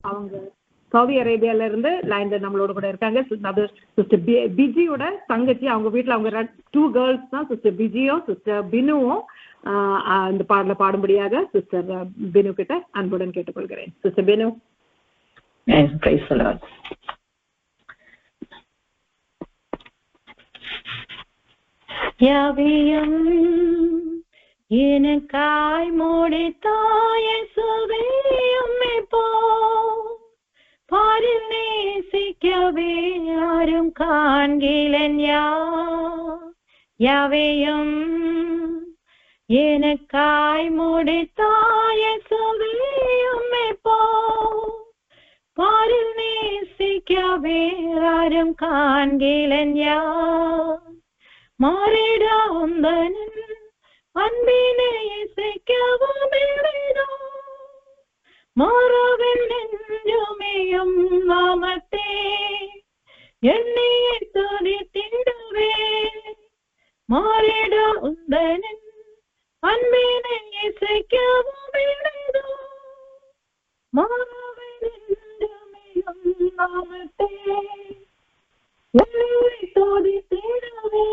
அவங்க சவுதி அரேபியால இருந்து லைன்ல நம்மளோட கூட இருக்காங்க. அது சிஸ்டர் பிஜியோட தங்கச்சி. அவங்க வீட்டில் அவங்க 2 கேர்ள்ஸ் தான், சிஸ்டர் பிஜியும் சிஸ்டர் பினுவும் இந்த பாடல பாடும்படியாக சிஸ்டர் பினு கிட்ட அன்புடன் கேட்டுக்கொள்கிறேன். சிஸ்டர் பினு. யாவையும் எனக்காய் முடித்தாய் இயேசுவே உம்மை பாரில் நேசிக்கவே யாரும் காண்கிலன் யாவையும் எனக்காய் முடித்தாய் இயேசுவே உம்மை பாரில் நேசிக்கவே யாரும் காண்கிலன் மாறிடா உந்தனின் அன்பினை இசைக்கவும் எளிதோ மாறவில் நெஞ்சுமையும் நாமத்தே எண்ணியை துதித்திடுவே மாறிடா உந்தனின் அன்பினை இசைக்கவும் எளிதோ மாறவில் நெஞ்சுமையும் நாமத்தே எண்ணியை துதித்திடுவே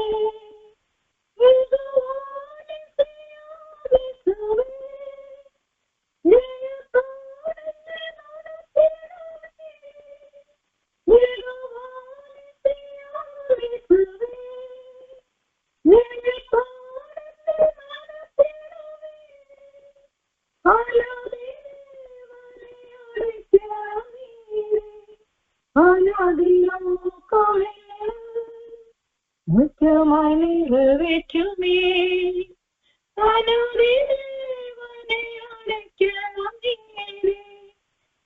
முக்கியமாய் நிறைவேற்றுமே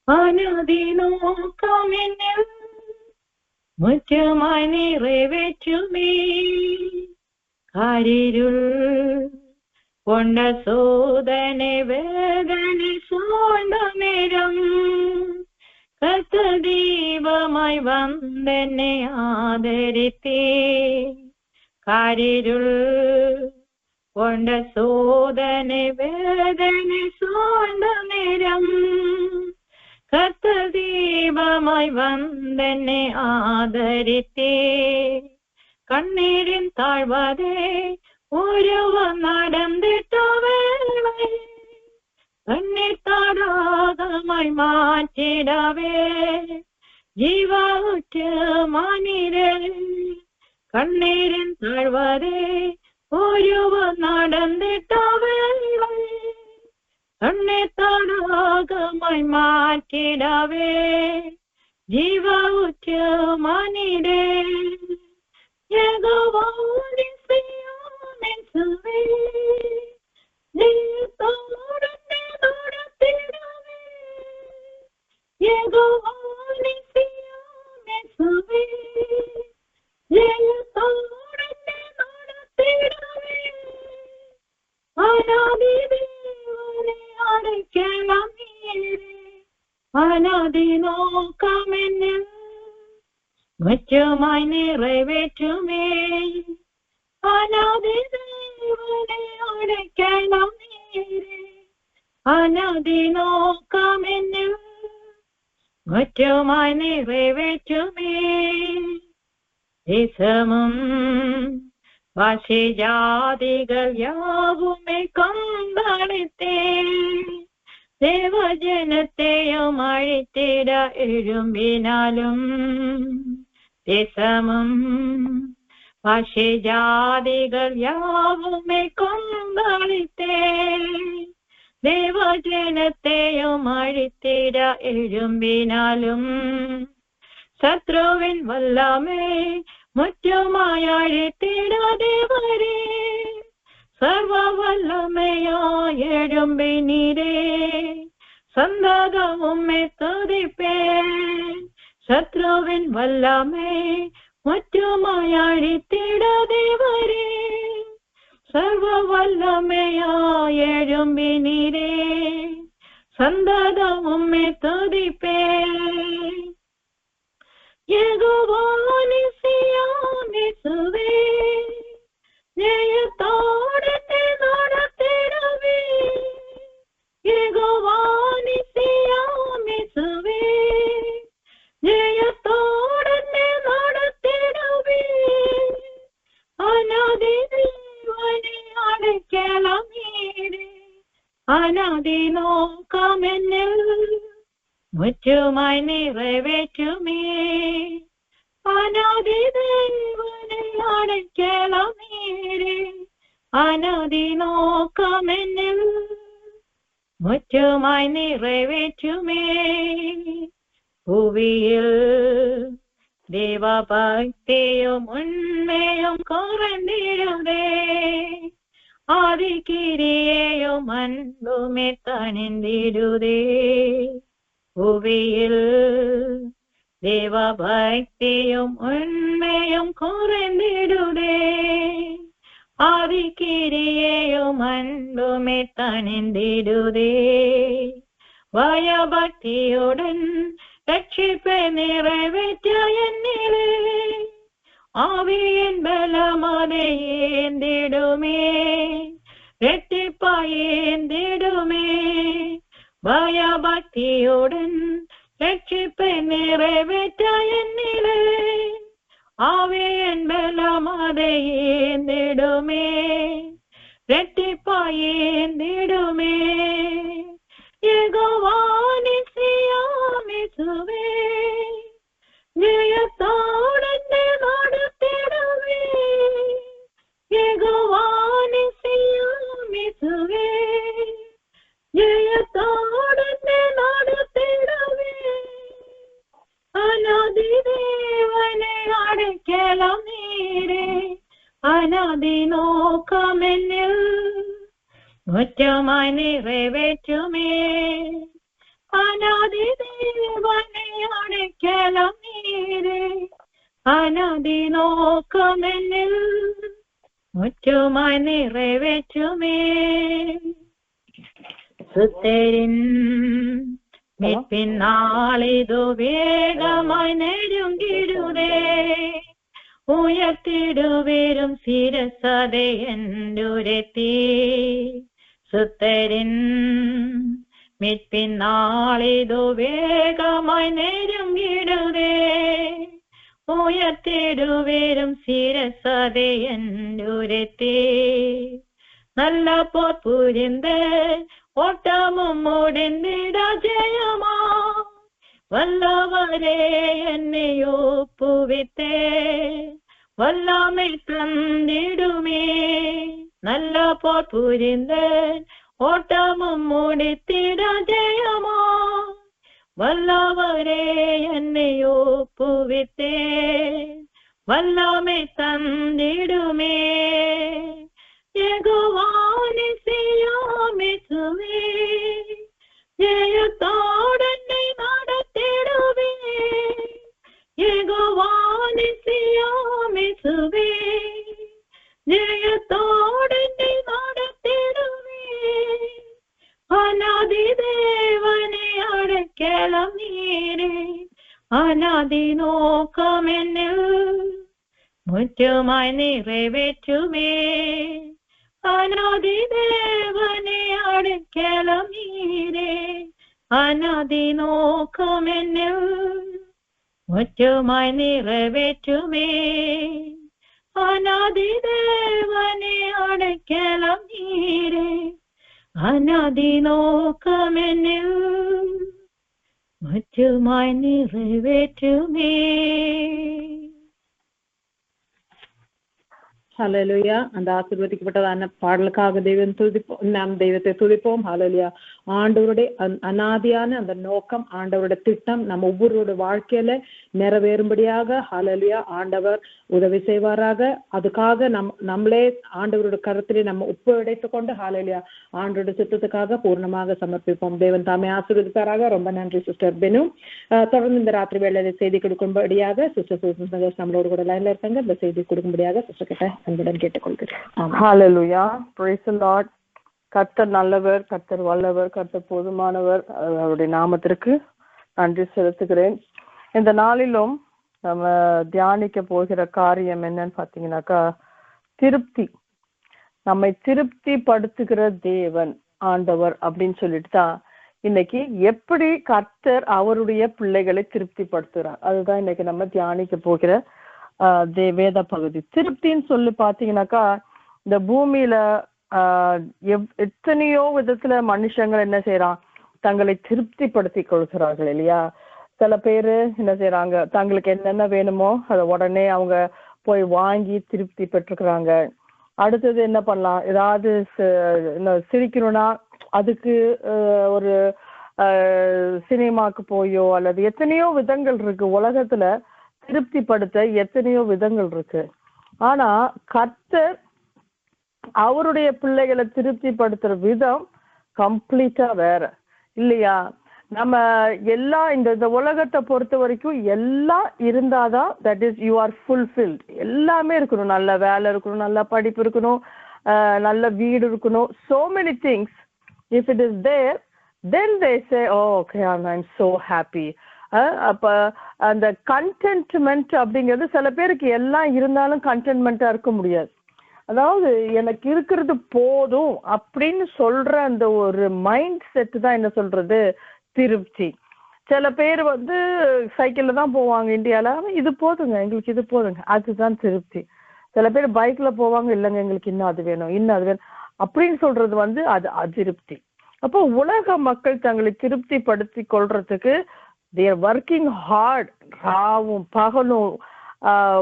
அனுதி நோக்கம் என்னில் முக்கியமாய் நிறைவேற்றுமே காரிருள் கொண்ட சோதனை வேதனை சூழ்ந்த நேரம் கர்த்த தீபமாய் வந்தென்னை ஆதரித்தே காரிருள் கொண்ட சோதனை வேதனை சூழ்ந்த நேரம் கர்த்த தீபமாய் வந்தென்னை ஆதரித்தே கண்ணீரின் தாழ்வதே ஒருவன் நடந்திட்ட வேளை கண்ணீர் தாடாகமாய் மாற்றிடவே ஜீவாவுற்ற மனிதே கண்ணீரின் தாழ்வதே ஒருவன் நடந்திட்ட வேளை கண்ணீர் தாடாகமாய் மாற்றிடவே ஜீவாவுற்ற மனிதே யெகோவா நிசியாமெசுவே நீதோடனே நடத்திடவே யெகோவா நிசியாமெசுவே நீதோடனே நடத்திடவே அநாதி தேவனே அடைக்கலம் நீரே அநாதி நோக்கம் என்னில் முக்கியமாய் நிறைவேற்றுமே அநாதி தேவனே அடைக்கலம் நீரே அநாதி நோக்கம் என்னில் முக்கியமாய் நிறைவேற்றுமே தேசமும் பாஷை ஜாதிகள் யாவுமே கொந்தளித்தே தேவஜனத்தையும் அழித்திட எழும்பினாலும் தேசமும் பாஷை ஜாதிகள் யாவுமே கொந்தளித்தே தேவஜனத்தையும் அழித்திட எழும்பினாலும் சத்ருவின் வல்லமே முற்றுமாய் அழித்திட தேவரே சர்வ வல்லமையாய் எழும்பி நீரே சந்ததமும் துதிப்பேன் சத்ருவின் வல்லமை முற்றுமாய் அழித்திட தேவரே சர்வ வல்லமையாய் எழும்பி நீரே சந்ததமும் துதிப்பேன் யெகோவா நிசியாமெசுவே ஜெயத்தோடனே நடத்திடவே யெகோவா நிசியாமெசுவே அனாதி நோக்கம் என்னில் முற்றுமாய் நிறைவேற்றுமே. அனாதி தேவனை அடைக்கலம் நீரே, அனாதி நோக்கம் என்னில் முற்றுமாய் நிறைவேற்றுமே. புவியில் தேவ பக்தியும் உண்மையும் குறைந்திடுதே, ஆதிக்கிரியையும் அன்புமே தணிந்திடுதே. புவியில் தேவ பக்தியும் உண்மையும் குறைந்திடுதே, ஆதிக்கிரியையும் அன்புமே தணிந்திடுதே. பயபக்தியுடன் ரட்சிப்பை நிறைவேற்ற என்னிலே, ஆவியின் பலமதை ஏந்திடுமே, இரட்டிப்பாய் ஏந்திடுமே. பயபக்தியுடன் ரட்சிப்பை நிறைவேற்ற என்னிலே, ஆவியின் பலமதை ஏந்திடுமே, இரட்டிப்பாய் ஏந்திடுமே. யெகோவா நிசியாமிசுவே, ஜெயத்தோடு நடத்திடுவே. யெகோவா நிசியாமிசுவே, ஜெயத்தோடு நடத்திடுவே. அநாதி தேவனை அடைக்கலம் நீரே, அநாதி நோக்கம் என்னில் முற்றமாய் நிறைவேற்றுமே. அநாதி தேவனை அடைக்கலம் நீரே, அநாதி நோக்கம் என்னில் முற்றமாய் நிறைவேற்றுமே. சுத்தரின் மீட்பின் நாளிதோ வேகமாய் நெருங்கிடுதே, உயர்த்திடுவேரும் சிரசதை என்றுரைத்தே. சுத்தரின் மீட்பின் நாளிதோ வேகமாய் நெருங்கிடுதே, உயர்த்திடுவேரும் சிரசதை என்றுரைத்தே. நல்ல போர் புரிந்த ஓட்டமும் முடிந்திட ஜெயமா, வல்லவரே என்னை ஒப்புவித்தே, வல்லமை தந்திடுமே. நல்ல போர் புரிந்த ஓட்டமும் முடித்திட ஜெயமா, வல்லவரே என்னை ஒப்புவித்தே, வல்லமை தந்திடுமே. யெகோவா நிசியாமிசுவே, ஜெயத்தோடு என்னை நடத்திடுவே. யெகோவா நிசியாமிசுவே, ஜெயத்தோடு என்னை நடத்திடுவே. அநாதி தேவனை அடைக்கலம் நீரே, அநாதி நோக்கம் என்னில் முற்றுமாய் நிறைவேற்றுமே. அநாதி தேவனை அடைக்கலம் நீரே, அநாதி நோக்கம் என்னில் முற்றுமாய் நிறைவேற்றுமே. அநாதி தேவனை அடைக்கலம் நீரே, அநாதி நோக்கம் என்னில் முற்றுமாய் நிறைவேற்றுமே. ஹல்லேலூயா. அந்த ஆசீர்வதிக்கப்பட்டதான பாடலுக்காக நாம் தெய்வத்தை துதிப்போம். ஹல்லேலூயா. ஆண்டவருடைய அநாதியான அந்த நோக்கம், ஆண்டவருடைய திட்டம் நம்ம ஒவ்வொருவருடைய வாழ்க்கையில நிறைவேறும்படியாக ஹல்லேலூயா ஆண்டவர் உதவி செய்வாராக. அதுக்காக நம்மளே ஆண்டவருடைய கருத்திலே நம்ம ஒப்படைத்துக் கொண்டு ஹல்லேலூயா ஆண்டவருடைய சித்தத்துக்காக பூர்ணமாக சமர்ப்பிப்போம். தேவன் தாமே ஆசீர்வதிப்பாராக. ரொம்ப நன்றி சிஸ்டர் பெனு. தொடர்ந்து இந்த ராத்திரி வேளையில செய்தி கொடுக்கும்படியாக சிஸ்டர் சூசன் நம்மளோட கூட லைன்ல இருக்காங்க. இந்த செய்தி கொடுக்கும்படியாக சிஸ்டர் கிட்ட அன்புடன் கேட்டுக்கொள்கிறேன். ஹல்லேலூயா. Praise the lord. கர்த்தர் நல்லவர், கர்த்தர் வல்லவர், கர்த்தர் போதுமானவர். அவருடைய நாமத்திற்கு நன்றி செலுத்துகிறேன். இந்த நாளிலும் நம்ம தியானிக்க போகிற காரியம் என்னன்னு பாத்தீங்கன்னாக்கா, திருப்தி. நம்மை திருப்தி படுத்துகிற தேவன் ஆண்டவர் அப்படின்னு சொல்லிட்டு தான் இன்னைக்கு எப்படி கர்த்தர் அவருடைய பிள்ளைகளை திருப்தி படுத்துகிறார், அதுதான் இன்னைக்கு நம்ம தியானிக்க போகிற வேத பகுதி. திருப்தின்னு சொல்லி பாத்தீங்கன்னாக்கா, இந்த பூமியில எத்தனையோ விதத்துல மனுஷங்கள் என்ன செய்யறான், தங்களை திருப்திப்படுத்தி கொள்கிறார்கள் இல்லையா. சில பேரு என்ன செய்யறாங்க, தங்களுக்கு என்னென்ன வேணுமோ அதை உடனே அவங்க போய் வாங்கி திருப்தி பெற்றுக்கிறாங்க. அடுத்தது என்ன பண்ணலாம், ஏதாவது சிரிக்கணும்னா அதுக்கு ஒரு சினிமாக்கு போயோ அல்லது எத்தனையோ விதங்கள் இருக்கு உலகத்துல திருப்திப்படுத்த, எத்தனையோ விதங்கள் இருக்கு. ஆனா கர்த்தர் அவருடைய பிள்ளைகளை திருப்திப்படுத்துற விதம் கம்ப்ளீட்டா வேற இல்லையா. நம்ம எல்லா இந்த உலகத்தை பொறுத்த வரைக்கும் எல்லாம் இருந்தாதான் that is you are fulfilled. எல்லாமே இருக்கணும், நல்ல வேலை இருக்கணும், நல்ல படிப்பு இருக்கணும், நல்ல வீடு இருக்கணும், so many things. If it is there, then they say, oh okay, I'm so happy. அப்ப அந்த கண்டென்ட்மெண்ட் அப்படிங்கிறது சில பேருக்கு எல்லாம் இருந்தாலும் கண்டென்ட்மெண்டா இருக்க முடியாது. அதாவது எனக்கு இருக்கிறது போதும் அப்படின்னு சொல்ற அந்த ஒரு மைண்ட் செட் தான் என்ன சொல்றது திருப்தி. சில பேர் சைக்கிள்ல தான் போவாங்க இந்தியால, இது போதுங்க எங்களுக்கு, இது போதுங்க, அதுதான் திருப்தி. சில பேர் பைக்ல போவாங்க, இல்லைங்க எங்களுக்கு இன்னும் அது வேணும், இன்னும் அது வேணும் அப்படின்னு சொல்றது அது அதிருப்தி. அப்போ உலக மக்கள் தங்களை திருப்திப்படுத்தி கொள்றதுக்கு they are working hard, ராவும் பகலும்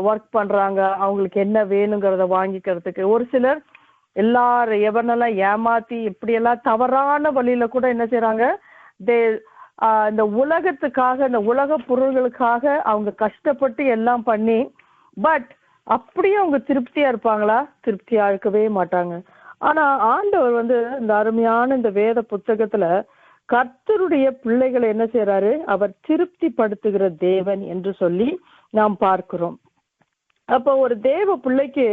ஒர்க் பண்றாங்க அவங்களுக்கு என்ன வேணுங்கிறத வாங்கிக்கிறதுக்கு. ஒரு சிலர் எல்லாரும் எவனெல்லாம் ஏமாத்தி இப்படியெல்லாம் தவறான வழியில கூட என்ன செய்யறாங்க, இந்த உலகத்துக்காக, இந்த உலக பொருள்களுக்காக அவங்க கஷ்டப்பட்டு எல்லாம் பண்ணி, பட் அப்படியே அவங்க திருப்தியா இருப்பாங்களா? திருப்தியா இருக்கவே மாட்டாங்க. ஆனா ஆண்டவர் இந்த அருமையான இந்த வேத புத்தகத்துல கர்த்தருடைய பிள்ளைகளை என்ன செய்யறாரு, அவர் திருப்தி படுத்துகிற தேவன் என்று சொல்லி நாம் பார்க்கிறோம். அப்போ ஒரு தேவ பிள்ளைக்கு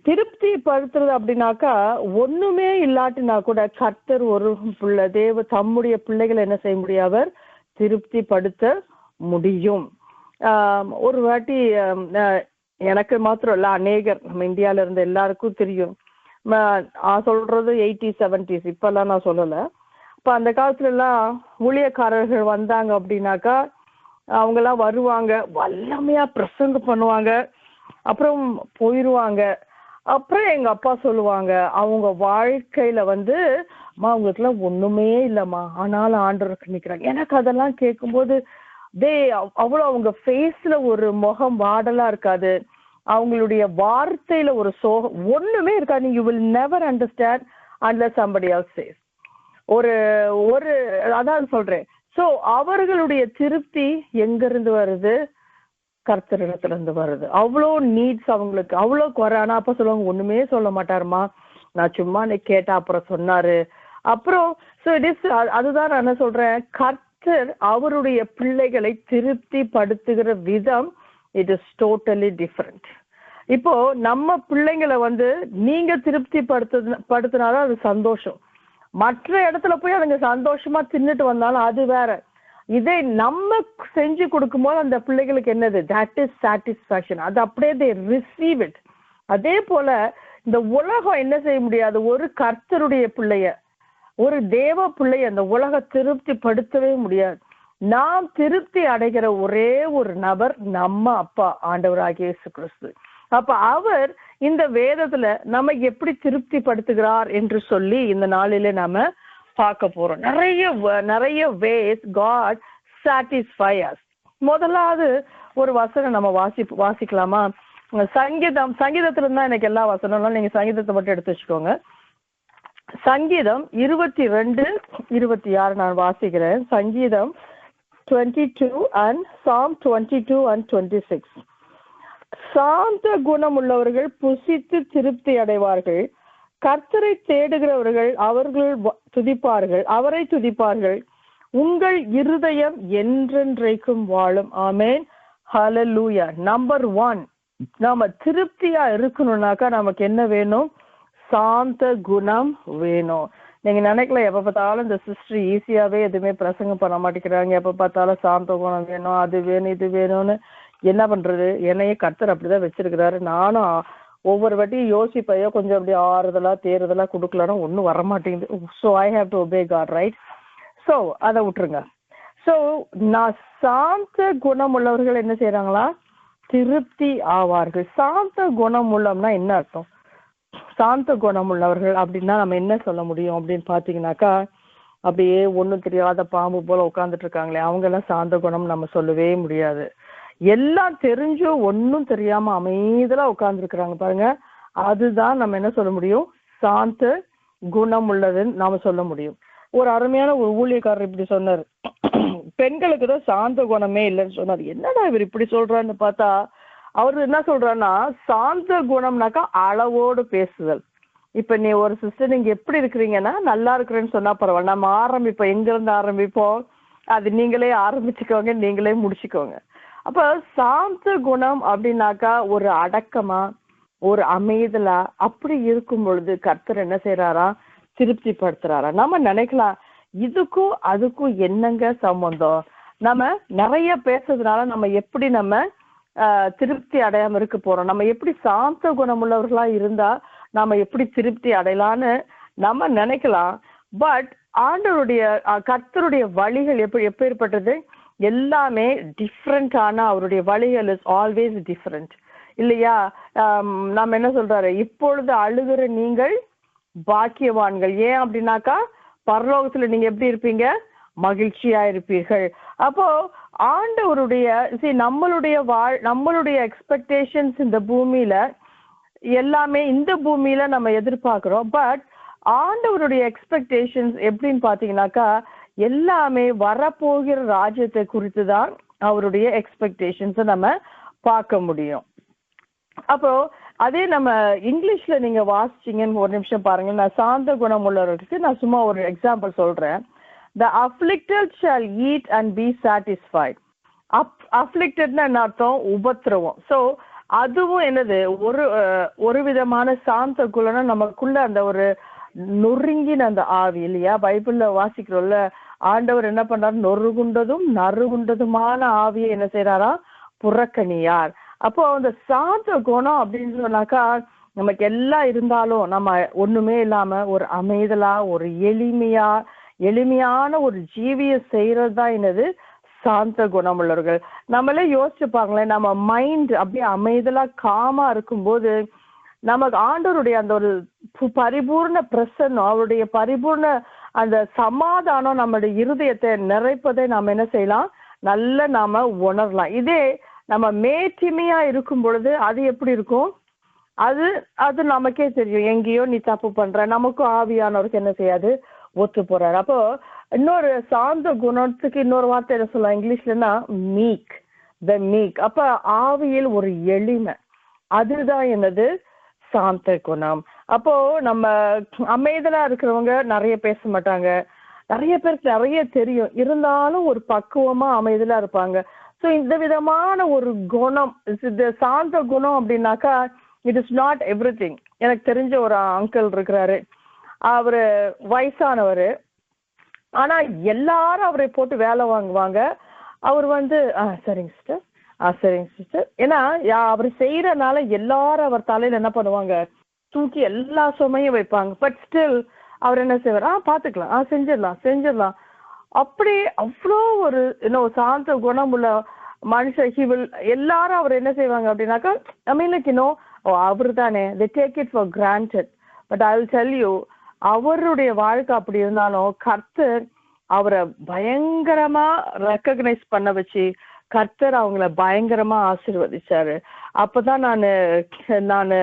திருப்தி படுத்துறது அப்படின்னாக்கா ஒண்ணுமே இல்லாட்டினா கூட கர்த்தர் ஒரு பிள்ளை தம்முடைய பிள்ளைகளை என்ன செய்ய முடியும், அவர் திருப்தி படுத்த முடியும். ஒரு வாட்டி எனக்கு மாத்திரம் இல்ல, அநேகர் நம்ம இந்தியால இருந்த எல்லாருக்கும் தெரியும். சொல்றது 80s 70s, இப்பெல்லாம் நான் சொல்லல. இப்ப அந்த காலத்துல எல்லாம் ஊழியக்காரர்கள் வந்தாங்க அப்படின்னாக்கா அவங்க எல்லாம் வருவாங்க, வல்லமையா பிரசங்கம் பண்ணுவாங்க, அப்புறம் போயிருவாங்க. அப்புறம் எங்க அப்பா சொல்லுவாங்க, அவங்க வாழ்க்கையில அவங்களுக்கு எல்லாம் ஒண்ணுமே இல்லம்மா, ஆனாலும் ஆண்டவருக்கு நிக்கிறாங்க. எனக்கு அதெல்லாம் கேட்கும்போது அவ்வளவு அவங்க ஃபேஸ்ல ஒரு முகம் வாடலா இருக்காது, அவங்களுடைய வார்த்தையில ஒரு சோகம் ஒண்ணுமே இருக்காது. You will never understand unless somebody else says. ஒரு அதான் சொல்றேன். சோ அவர்களுடைய திருப்தி எங்க இருந்து வருது? கர்த்தரிடத்துல இருந்து வருது. அவ்வளோ நீட்ஸ் அவங்களுக்கு, அவ்வளோ குறை. ஆனா அப்ப சொல்லுவாங்க, ஒண்ணுமே சொல்ல மாட்டாருமா, நான் சும்மா கேட்டா அப்புறம் சொன்னாரு. அப்புறம் சோ இட் இஸ், அதுதான் நான் என்ன சொல்றேன், கர்த்தர் அவருடைய பிள்ளைகளை திருப்தி படுத்துகிற விதம் இட் இஸ் டோட்டலி டிஃபரெண்ட். இப்போ நம்ம பிள்ளைங்களை நீங்க திருப்தி படுத்தினாதான் அது சந்தோஷம். மற்ற இடத்துல போய் அதுங்க சந்தோஷமா தின்னுட்டு வந்தாலும் அது வேற. இதை நம்ம செஞ்சு கொடுக்கும் போது அந்த பிள்ளைகளுக்கு என்னது, தட் இஸ் சாட்டிஸ்பாக்சன். அது அப்படியே they receive it. அதே போல இந்த உலகம் என்ன செய்ய முடியாது, ஒரு கர்த்தருடைய பிள்ளைய, ஒரு தேவ பிள்ளைய அந்த உலக திருப்தி படுத்தவே முடியாது. நாம் திருப்தி அடைகிற ஒரே ஒரு நபர் நம்ம அப்பா ஆண்டவராகிய இயேசு கிறிஸ்து. அப்ப அவர் இந்த வேதத்துல நம்ம எப்படி திருப்தி படுத்துகிறார் என்று சொல்லி இந்த நாளிலே நாம பார்க்க போறோம். நிறைய ways God satisfy us. முதலாவது ஒரு வசனம் நம்ம வாசிக்கலாமா? சங்கீதத்துல இருந்தா எனக்கு எல்லா வசனம்லாம், நீங்க சங்கீதத்தை மட்டும் எடுத்து வச்சுக்கோங்க. சங்கீதம் 22:26 நான் வாசிக்கிறேன். சங்கீதம் 22 and Psalm 22 and 26. சாந்த குணம் உள்ளவர்கள் புசித்து திருப்தி அடைவார்கள், கர்த்தரை தேடுகிறவர்கள் அவரை துதிப்பார்கள், உங்கள் இருதயம் என்றென்றைக்கும் வாழும். ஆமென், ஹல்லேலூயா. நம்பர் 1, நாம திருப்தியா இருக்கணும்னாக்கா நமக்கு என்ன வேணும்? சாந்த குணம் வேணும். நீங்க நினைக்கல, எப்ப பார்த்தாலும் இந்த சிஸ்டர் ஈஸியாவே எதுவுமே பிரசங்கம் பண்ண மாட்டேங்கிறாங்க, எப்ப பார்த்தாலும் சாந்த குணம் வேணும், அது வேணும், இது வேணும்னு. என்ன பண்றது, என்னையே கர்த்தர் அப்படிதான் வச்சிருக்கிறாரு. நானும் ஒவ்வொரு வாட்டியும் யோசிப்பையோ கொஞ்சம் அப்படி ஆறுதலா தேறுதலா கொடுக்கலன்னா ஒன்றும் வரமாட்டேங்குது. So I have to obey God, right? So அதை விட்டுருங்க. ஸோ நான் சாந்த குணம் உள்ளவர்கள் என்ன செய்யறாங்களா? திருப்தி ஆவார்கள். சாந்த குணம் உள்ளம்னா என்ன அர்த்தம்? சாந்த குணம் உள்ளவர்கள் அப்படின்னா நம்ம என்ன சொல்ல முடியும் அப்படின்னு பாத்தீங்கன்னாக்கா, அப்படியே ஒண்ணும் தெரியாத பாம்பு போல உட்கார்ந்துட்டு இருக்காங்களே அவங்க எல்லாம் சாந்த குணம் நம்ம சொல்லவே முடியாது. எல்லாம் தெரிஞ்சும் ஒன்னும் தெரியாம அமைதியா உட்கார்ந்து இருக்கிறாங்க பாருங்க, அதுதான் நம்ம என்ன சொல்ல முடியும், சாந்த குணம் உள்ளதுன்னு நாம சொல்ல முடியும். ஒரு அருமையான ஒரு ஊழியக்காரர் இப்படி சொன்னார், பெண்களுக்கு தான் சாந்த குணமே இல்லைன்னு சொன்னார். என்னடா இவர் இப்படி சொல்றான்னு பார்த்தா, அவரு என்ன சொல்றாருன்னா, சாந்த குணம்னாக்கா அளவோடு பேசுதல். இப்ப நீ ஒரு சிஸ்டர் நீங்க எப்படி இருக்கிறீங்கன்னா நல்லா இருக்கிறேன்னு சொன்னா பரவாயில்ல, நம்ம ஆரம்பிப்போம், எங்க இருந்து ஆரம்பிப்போம், அது நீங்களே ஆரம்பிச்சுக்கோங்க, நீங்களே முடிச்சுக்கோங்க. அப்ப சாந்த குணம் அப்படின்னாக்கா ஒரு அடக்கமா ஒரு அமைதலா அப்படி இருக்கும் பொழுது கர்த்தர் என்ன செய்யறாரா, திருப்தி படுத்துறாரா. நம்ம நினைக்கலாம் இதுக்கும் அதுக்கும் என்னங்க சம்பந்தம், நம்ம நிறைய பேசுறதுனால நம்ம எப்படி நம்ம திருப்தி அடையாம இருக்க போறோம், நம்ம எப்படி சாந்த குணம் உள்ளவர்களா இருந்தா நாம எப்படி திருப்தி அடையலான்னு நம்ம நினைக்கலாம். பட் ஆண்டவருடைய கர்த்தருடைய வழிகள் எப்பேற்பட்டது, எல்லாமே டிஃப்ரெண்டான அவருடைய வழிகள் இஸ் ஆல்வேஸ் டிஃப்ரெண்ட் இல்லையா. நம்ம என்ன சொல்றாரு, இப்பொழுது அழுகிற நீங்கள் பாக்கியவான்கள். ஏன் அப்படின்னாக்கா பரலோகத்துல நீங்க எப்படி இருப்பீங்க, மகிழ்ச்சியா இருப்பீர்கள். அப்போ ஆண்டவருடைய நம்மளுடைய எக்ஸ்பெக்டேஷன்ஸ் இந்த பூமியில எல்லாமே இந்த பூமியில நம்ம எதிர்பார்க்கிறோம். பட் ஆண்டவருடைய எக்ஸ்பெக்டேஷன்ஸ் எப்படின்னு பாத்தீங்கன்னாக்கா எல்லாமே வரப்போகிற ராஜ்யத்தை குறித்து தான் அவருடைய எக்ஸ்பெக்டேஷன்ஸை நம்ம பார்க்க முடியும். அப்போ அதே நம்ம இங்கிலீஷ்ல நீங்க வாசிச்சீங்கன்னு ஒரு நிமிஷம் பாருங்க. நான் சாந்த குணம் உள்ளவர்களுக்கு நான் சும்மா ஒரு எக்ஸாம்பிள் சொல்றேன். The afflicted shall eat and be satisfied. afflictedனா என்ன அர்த்தம், உபத்திரவம். ஸோ அதுவும் என்னது, ஒரு விதமான சாந்த குணம் நமக்குள்ள அந்த ஒரு நொறுங்கின அந்த ஆவி இல்லையா. பைபிள்ல வாசிக்கிறோம்ல, ஆண்டவர் என்ன பண்றாரு, நொறுகுண்டதும் நறுகுண்டதுமான ஆவியை என்ன செய்யறாரா, புறக்கணியார். அப்போ அந்த சாந்த குணம் அப்படின்னு சொன்னாக்கா நமக்கு எல்லாம் இருந்தாலும் நம்ம ஒண்ணுமே இல்லாம ஒரு அமைதலா ஒரு எளிமையான ஒரு ஜீவிய செய்யறது தான் என்னது, சாந்த குணம் உள்ளவர்கள். நம்மளே யோசிச்சுப்பாங்களேன், நம்ம மைண்ட் அப்படியே அமைதலா காமா இருக்கும்போது நமக்கு ஆண்டவருடைய அந்த ஒரு பரிபூர்ண பிரசன்னம், அவருடைய பரிபூர்ண அந்த சமாதானம் நம்மளுடைய இருதயத்தை நிறைப்பதை நாம என்ன செய்யலாம், நல்ல நாம உணரலாம். இதே நம்ம மேட்டிமையா இருக்கும் பொழுது அது எப்படி இருக்கும், அது நமக்கே தெரியும், எங்கேயோ நீ தப்பு பண்ற, நமக்கும் ஆவியானவருக்கு என்ன செய்யாது, ஒத்து போறாரு. அப்போ இன்னொரு சாந்த குணத்துக்கு இன்னொரு வார்த்தை என்ன சொல்லலாம் இங்கிலீஷ்லன்னா மீக், த மீக். அப்ப ஆவியில் ஒரு எளிமை, அதுதான் என்னது சாந்த குணம். அப்போ நம்ம அமைதலா இருக்கிறவங்க நிறைய பேச மாட்டாங்க, நிறைய பேருக்கு நிறைய தெரியும், இருந்தாலும் ஒரு பக்குவமா அமைதலா இருப்பாங்க. ஸோ இந்த விதமான ஒரு குணம், இந்த சாந்த குணம் அப்படின்னாக்கா it is not every thing. எனக்கு தெரிஞ்ச ஒரு அங்கிள் இருக்கிறாரு, அவரு வயசானவர், ஆனா எல்லாரும் அவரை போட்டு வேலை வாங்குவாங்க. அவர் சரிங்க சிஸ்டர், சரிங்க சிஸ்டர், ஏன்னா அவர் செய்யறதுனால எல்லாரும் அவர் தலையில என்ன பண்ணுவாங்க, தூக்கி எல்லா சுமையும் வைப்பாங்க. பட் ஸ்டில் அவர் என்ன செய்வார், பாத்துக்கலாம், செஞ்சிடலாம். அப்படி அவ்வளோ ஒரு சாந்த குணம் உள்ள மனுஷன். எல்லாரும் அவர் என்ன செய்வாங்க அப்படின்னாக்கா, ஐ மீன் லைக் அவர் தானே, they take it for granted. But I will tell you, அவருடைய வாழ்க்கை அப்படி இருந்தாலும் கர்த்தர் அவரை பயங்கரமா ரெக்கக்னைஸ் பண்ண வச்சு கர்த்தர் அவங்கள பயங்கரமா ஆசீர்வதிச்சாரு. அப்பதான் நான்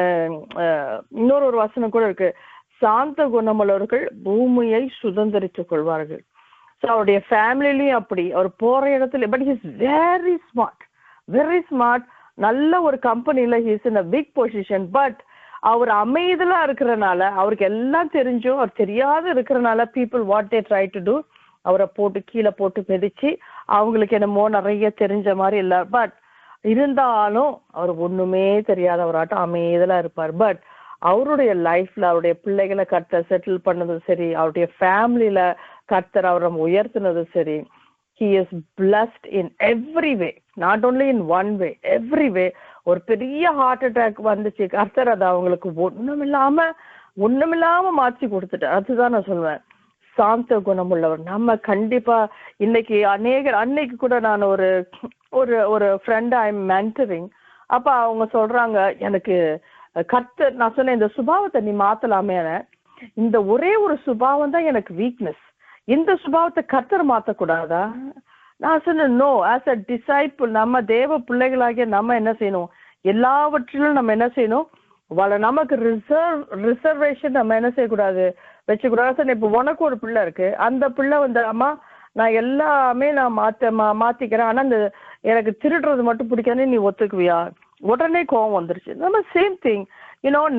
இன்னொரு வசனம் கூட இருக்கு, சாந்த குணமுள்ளவர்கள் பூமியை சுதந்திரித்துக் கொள்வார்கள். ஸோ அவருடைய ஃபேமிலிலையும் அப்படி, அவர் போற இடத்துல, பட் ஹீஸ் வெரி ஸ்மார்ட், நல்ல ஒரு கம்பெனில he's in a big position. But அவர் அமைதலா இருக்கிறனால, அவருக்கு எல்லாம் தெரிஞ்சும் அவர் தெரியாத இருக்கிறனால people what they try to do, அவரை போட்டு கீழே போட்டு மிதிச்சு அவங்களுக்கு என்னமோ நிறைய தெரிஞ்ச மாதிரி இல்லை. பட் இருந்தாலும் அவர் ஒண்ணுமே தெரியாதவராட்டம் அமைதலா இருப்பார். பட் அவருடைய லைஃப்ல அவருடைய பிள்ளைகளை கர்த்தர் செட்டில் பண்ணதும் சரி, அவருடைய ஃபேமிலியில கர்த்தர் அவரை உயர்த்தினதும் சரி, he is blessed in every way, not only in one way, every way. ஒரு பெரிய ஹார்ட் அட்டாக் வந்துச்சு, கர்த்தர் அதை அவங்களுக்கு ஒண்ணுமில்லாம மாற்றி கொடுத்துட்டார். அதுதான் நான் சொல்லுவேன், சாந்த குணம் உள்ளவர். நம்ம கண்டிப்பா இன்னைக்கு அன்னைக்கு கூட நான் ஒரு ஃப்ரெண்ட் ஐ எம் மென்டரிங், அப்ப அவங்க சொல்றாங்க, எனக்கு கர்த்தர் நான் சொன்னேன் இந்த சுபாவத்தை நீ மாத்தலாமே, இந்த ஒரே ஒரு சுபாவம் தான் எனக்கு வீக்னஸ், இந்த சுபாவத்தை கர்த்தர் மாத்தக்கூடாதா? நான் சொன்னேன் நோ. ஆஸ் அ டிசைபிள் நம்ம தேவ பிள்ளைகளாகிய நம்ம என்ன செய்யணும், எல்லாவற்றிலும் நம்ம என்ன செய்யணும், நமக்கு ரிசர்வேஷன் நம்ம என்ன செய்யக்கூடாது, வச்சுக்கூடாது. இப்போ உனக்கு ஒரு பிள்ளை இருக்கு, அந்த பிள்ளை வந்து அம்மா நான் எல்லாமே நான் மாத்திக்கிறேன், ஆனா இந்த எனக்கு திருடுறது மட்டும் பிடிக்காதுன்னு நீ ஒத்துக்குவியா? உடனே கோவம் வந்துருச்சு. நம்ம சேம் திங்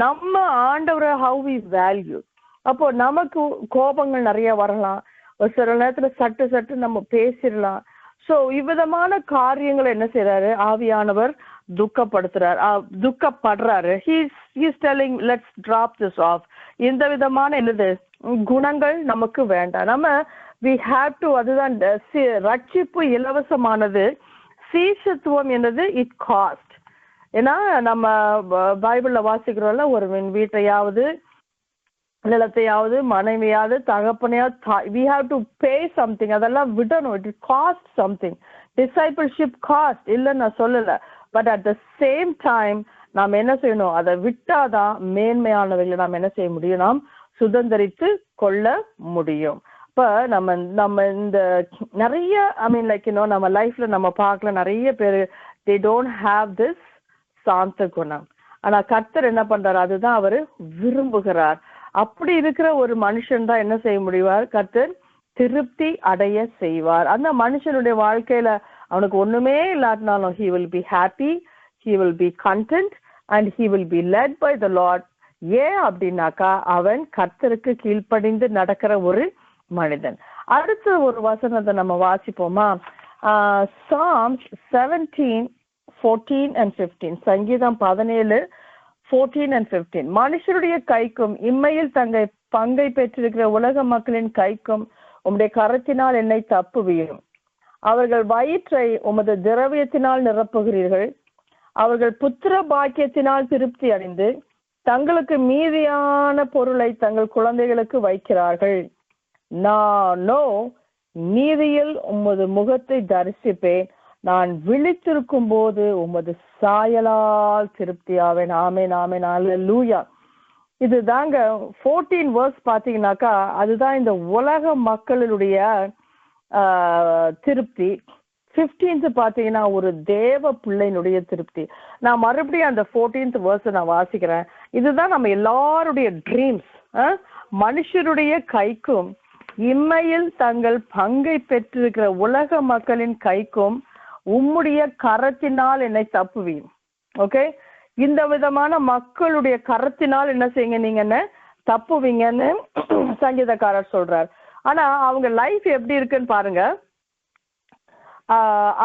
நம்ம ஆண்டவரை ஹவு வி வேல்யூ. அப்போ நமக்கு கோபங்கள் நிறைய வரலாம், ஒரு சில நேரத்துல சட்டு நம்ம பேசிடலாம். ஸோ இவ்விதமான காரியங்களை என்ன செய்யறாரு ஆவியானவர் துக்கப்படுறாரு. He's telling let's drop this off. இந்த விதமான என்னது குணங்கள் நமக்கு வேண்டாம். நம்ம we have to, அதுதான் ரட்சிப்பு இலவசமானது, சீஷத்துவம் என்னது இட் காஸ்ட். ஏன்னா நம்ம பைபிள்ல வாசிக்கிறோம்ல, ஒரு வீட்டையாவது நிலத்தையாவது மனைவியாவது தகப்பனையாவது we have to pay something, அதெல்லாம் விடணும். it cost something. discipleship cost இல்லைன்னு நான் சொல்லல, but at the same time நாம் என்ன செய்யணும், அதை விட்டாதான் மேன்மையானவைகளை நாம் என்ன செய்ய முடியும், நாம் சுதந்திரித்து கொள்ள முடியும். இப்ப நம்ம இந்த நிறைய நம்ம லைஃப்ல நம்ம பார்க்கல, நிறைய பேர் they don't have this சாந்த குணம். ஆனா கர்த்தர் என்ன பண்றாரு, அதுதான் அவரு விரும்புகிறார். அப்படி இருக்கிற ஒரு மனுஷன் தான் என்ன செய்ய முடிவார், கர்த்தர் திருப்தி அடைய செய்வார். அந்த மனுஷனுடைய வாழ்க்கையில அவனுக்கு ஒண்ணுமே இல்லாட்டினாலும் he will be happy, he will be content and he will be led by the Lord. ஏன் அப்படின்னாக்கா அவன் கர்த்தருக்கு கீழ்ப்படிந்து நடக்கிற ஒரு மனிதன். அடுத்த ஒரு வசனத்தை நம்ம வாசிப்போமா? Psalms 17:14 and 15. சங்கீதம் 17:14 and 15. மனுஷருடைய கைக்கும் இம்மையில் பங்கை பெற்றிருக்கிற உலக மக்களின் கைக்கும் உம்முடைய கரத்தினால் என்னை தப்புவியும். அவர்கள் வயிற்றை உமது திரவியத்தினால் நிரப்புகிறீர்கள். அவர்கள் புத்திர பாக்கியத்தினால் திருப்தி அடைந்து தங்களுக்கு மீதியான பொருளை தங்கள் குழந்தைகளுக்கு வைக்கிறார்கள். நானோ நீதியில் உமது முகத்தை தரிசிப்பேன், நான் விழித்திருக்கும் போது உமது சாயலால் திருப்தியாவேன். ஆமென் ஆமென் அல்லேலூயா. இது தாங்க 14 verse பாத்தீங்கன்னாக்கா அதுதான் இந்த உலக மக்களுடைய திருப்தி. 15th பாத்தீங்கன்னா ஒரு தேவ பிள்ளையினுடைய திருப்தி. நான் மறுபடியும் அந்த 14th verse நான் வாசிக்கிறேன். இதுதான் நம்ம எல்லாருடைய ட்ரீம்ஸ். மனுஷருடைய கைக்கும் இம்மையில் தங்கள் பங்கை பெற்றிருக்கிற உலக மக்களின் கைக்கும் உம்முடைய கரத்தினால் என்னை தப்புவீங்க. ஓகே, இந்த விதமான மக்களுடைய கரத்தினால் என்ன செய்யுங்க, நீங்க என்ன தப்புவீங்கன்னு சங்கீதக்காரர் சொல்றார். ஆனா அவங்க லைஃப் எப்படி இருக்குன்னு பாருங்க.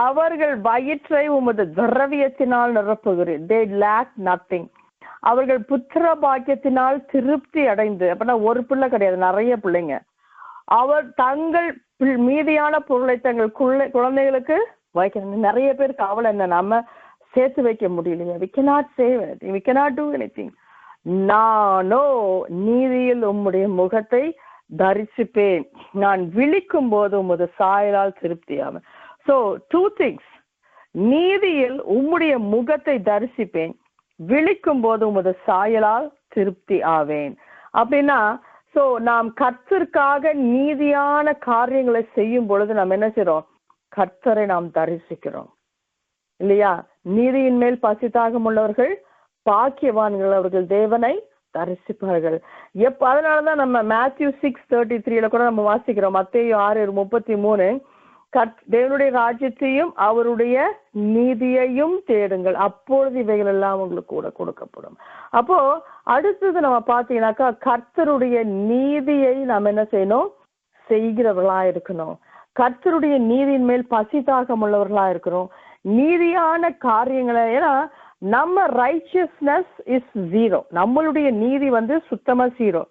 அவர்கள் வயிற்றை உமது திரவியத்தினால் நிரப்புகிறேன். they lack nothing. அவர்கள் புத்திர பாக்கியத்தினால் திருப்தி அடைந்து, அப்படின்னா ஒரு பிள்ளை கிடையாது, நிறைய பிள்ளைங்க. அவர் தங்கள் மீதியான பொருளை தங்கள் குழந்தைகளுக்கு வைக்கணும். நிறைய பேருக்கு அவளை என்ன, நம்ம சேர்த்து வைக்க முடியலையே, we cannot save anything, we cannot do anything. நானோ நீதியில் உம்முடைய முகத்தை தரிசிப்பேன், நான் விழிக்கும் போது உமது சாயலால் திருப்தியாவேன். So 2 things, நீதியில் உம்முடைய முகத்தை தரிசிப்பேன், விழிக்கும் போது உமது சாயலால் திருப்தி ஆவேன். அப்படின்னா சோ நாம் கர்த்தருக்காக நீதியான காரியங்களை செய்யும் பொழுது நாம் என்ன செய்றோம், கர்த்தரை நாம் தரிசிக்கிறோம் இல்லையா? நீதியின் மேல் பசிதாகம் உள்ளவர்கள் பாக்கியவான்கள், அவர்கள் தேவனை தரிசிப்பார்கள். அதனாலதான் நம்ம Matthew 6:33 கூட நம்ம வாசிக்கிறோம். மத்தேயு 6:33, தேவனுடைய ராஜ்யத்தையும் அவருடைய நீதியையும் தேடுங்கள், அப்பொழுது இவைகள் எல்லாம் உங்களுக்கு கூட கொடுக்கப்படும். அப்போ அடுத்தது நம்ம பாத்தீங்கன்னாக்கா கர்த்தருடைய நீதியை நாம் என்ன செய்யணும், செய்கிறவர்களா இருக்கணும். கர்த்தருடைய நீதியின் மேல் பசிதாகம் உள்ளவர்களா இருக்கிறோம். நீதியான காரியங்களை, ஏன்னா நம்ம ரைச்சியஸ்னஸ் இஸ் 0, நம்மளுடைய நீதி சுத்தமா 0.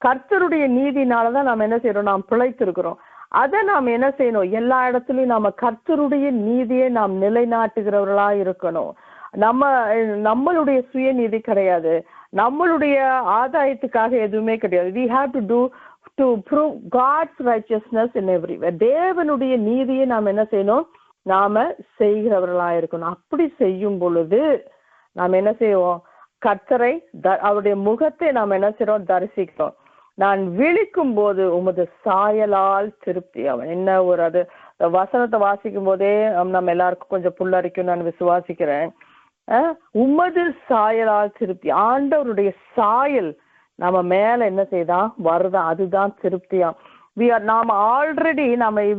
கர்த்தருடைய நீதினாலதான் நாம் என்ன செய்யறோம், நாம் பிழைத்திருக்கிறோம். அதை நாம் என்ன செய்யணும், எல்லா இடத்துலயும் நாம கர்த்தருடைய நீதியை நாம் நிலைநாட்டுகிறவர்களா இருக்கணும். நம்மளுடைய சுயநீதி கிடையாது, நம்மளுடைய ஆதாயத்துக்காக எதுவுமே கிடையாது. we have to do to prove God's righteousness in everywhere. தேவனுடைய நீதியை நாம் என்ன செய்யணும், நாம செய்கிறவர்களா இருக்கணும். அப்படி செய்யும் பொழுது நாம் என்ன செய்வோம், கர்த்தரை அவருடைய முகத்தை நாம் என்ன செய்றோம்? தரிசிக்கிறோம். நான் விழிக்கும் போது உமது சாயலால் திருப்தி. அவன் என்ன ஒரு அது வசனத்தை வாசிக்கும் போதே நம்ம எல்லாருக்கும் கொஞ்சம் புல்லரிக்கும் நான் விசுவாசிக்கிறேன். உமது சாயலால் திருப்தி. ஆண்டவருடைய சாயல் நம்ம மேல என்ன செய்தான் வருதா, அதுதான் திருப்தியா. நாம already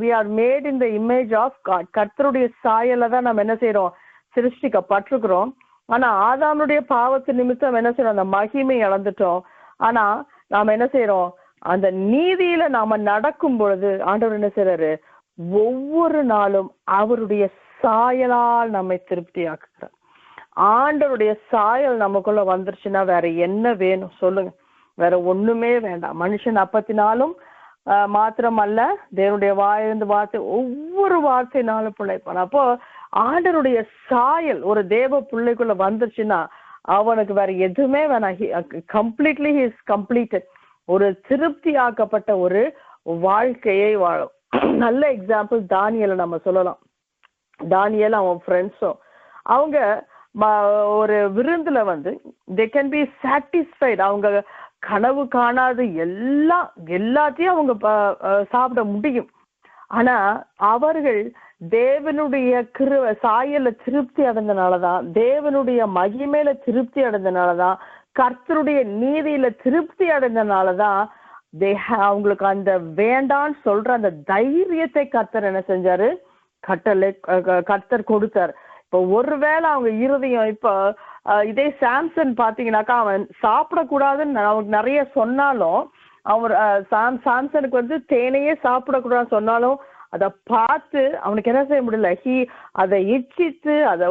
we are made in the image of God. கர்த்தருடைய சாயல தான் நம்ம என்ன செய்யறோம்? சிருஷ்டிக்கப்பட்டிருக்கிறோம். ஆனா ஆதாமுடைய பாவத்து நிமித்தம் என்ன செய்யறோம்? அந்த மகிமை இழந்துட்டோம். ஆனா நாம என்ன செய்யறோம்? அந்த நீதியில நாம நடக்கும் பொழுது ஆண்டவர் என்ன செய்யறாரு? ஒவ்வொரு நாளும் அவருடைய சாயலால் நம்மை திருப்தி ஆக்குறார். ஆண்டவருடைய சாயல் நமக்குள்ள வந்துருச்சுன்னா வேற என்ன வேணும் சொல்லுங்க? வேற ஒண்ணுமே வேண்டாம். மனுஷன் அப்பத்தினாலும் மாத்திரம் அல்ல, தேவனுடைய வாயிலிருந்து வார்த்தை, ஒவ்வொரு வார்த்தையினாலும் பிழைப்பான். அப்போ ஆண்டவருடைய சாயல் ஒரு தேவ பிள்ளைக்குள்ள வந்துருச்சுன்னா அவனுக்கு வேற எதுவுமே வேணாம். Completely he is completed. ஒரு திருப்தி ஆக்கப்பட்ட ஒரு வாழ்க்கையை வாழும். நல்ல எக்ஸாம்பிள் தானியேலை நம்ம சொல்லலாம். தானியேல் அவன் ஃப்ரெண்ட்ஸும் அவங்க ஒரு விருந்துல they can be satisfied. அவங்க கனவு காணாது எல்லாத்தையும் அவங்க சாப்பிட முடியும். ஆனா அவர்கள் தேவனுடைய சாயல திருப்தி அடைந்தனாலதான், தேவனுடைய மகிமையில திருப்தி அடைந்தனாலதான், கர்த்தருடைய நீதியில திருப்தி அடைந்தனாலதான் அவங்களுக்கு அந்த வேண்டான்னு சொல்ற அந்த தைரியத்தை கர்த்தர் என்ன செஞ்சாரு? கர்த்தர் கொடுத்தார். இப்போ ஒருவேளை அவங்க இருதயம் இப்ப இதே சாம்சன் பாத்தீங்கன்னாக்கா அவன் சாப்பிடக்கூடாதுன்னு அவனுக்கு நிறைய சொன்னாலும், அவர் சாம்சனுக்கு தேனையே சாப்பிடக்கூடாதுன்னு சொன்னாலும் அதை பார்த்து அவனுக்கு என்ன செய்ய முடியல? அதை இச்சித்து அதை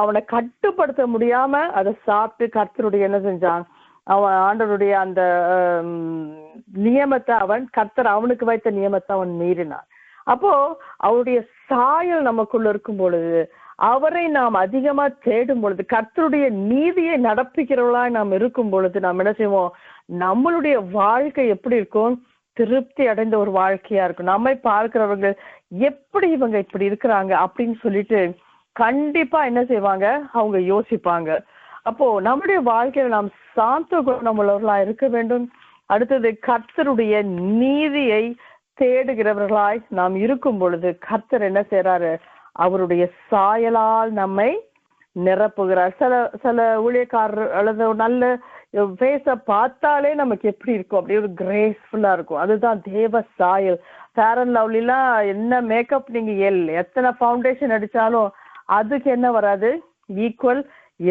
அவனை கட்டுப்படுத்த முடியாம அதை சாப்பிட்டு கர்த்தருடைய என்ன செஞ்சான்? அவன் ஆண்டவருடைய அந்த நியமத்தை கர்த்தர் அவனுக்கு வைத்த நியமத்தை அவன் மீறினான். அப்போ அவருடைய சாயல் நமக்குள்ள இருக்கும் பொழுது, அவரை நாம் அதிகமா தேடும் பொழுது, கர்த்தருடைய நீதியை நடப்பிக்கிறவர்களாய் நாம் இருக்கும் பொழுது நாம் என்ன செய்வோம்? நம்மளுடைய வாழ்க்கை எப்படி இருக்கும்? திருப்தி அடைந்த ஒரு வாழ்க்கையா இருக்கும். நம்மை பார்க்கிறவர்கள் எப்படி இவங்க இப்படி இருக்கிறாங்க அப்படின்னு சொல்லிட்டு கண்டிப்பா என்ன செய்வாங்க? அவங்க யோசிப்பாங்க. அப்போ நம்முடைய வாழ்க்கையில நாம் சாந்த குணமுள்ளவர்களா இருக்க வேண்டும். அடுத்தது கர்த்தருடைய நீதியை தேடுகிறவர்களாய் நாம் இருக்கும் பொழுது கர்த்தர் என்ன செய்யறாரு? அவருடைய சாயலால் நம்மை நிரப்புகிறார். சில ஊழியக்காரர் அல்லது நல்ல ஃபேஸ பார்த்தாலே நமக்கு எப்படி இருக்கும்? அப்படியே ஒரு கிரேஸ்ஃபுல்லா இருக்கும். அதுதான் தேவ சாயல். ஃபேர் அண்ட் லவ்லிலாம் என்ன மேக்கப் நீங்க எத்தனை ஃபவுண்டேஷன் அடிச்சாலும் அதுக்கு என்ன வராது? ஈக்குவல்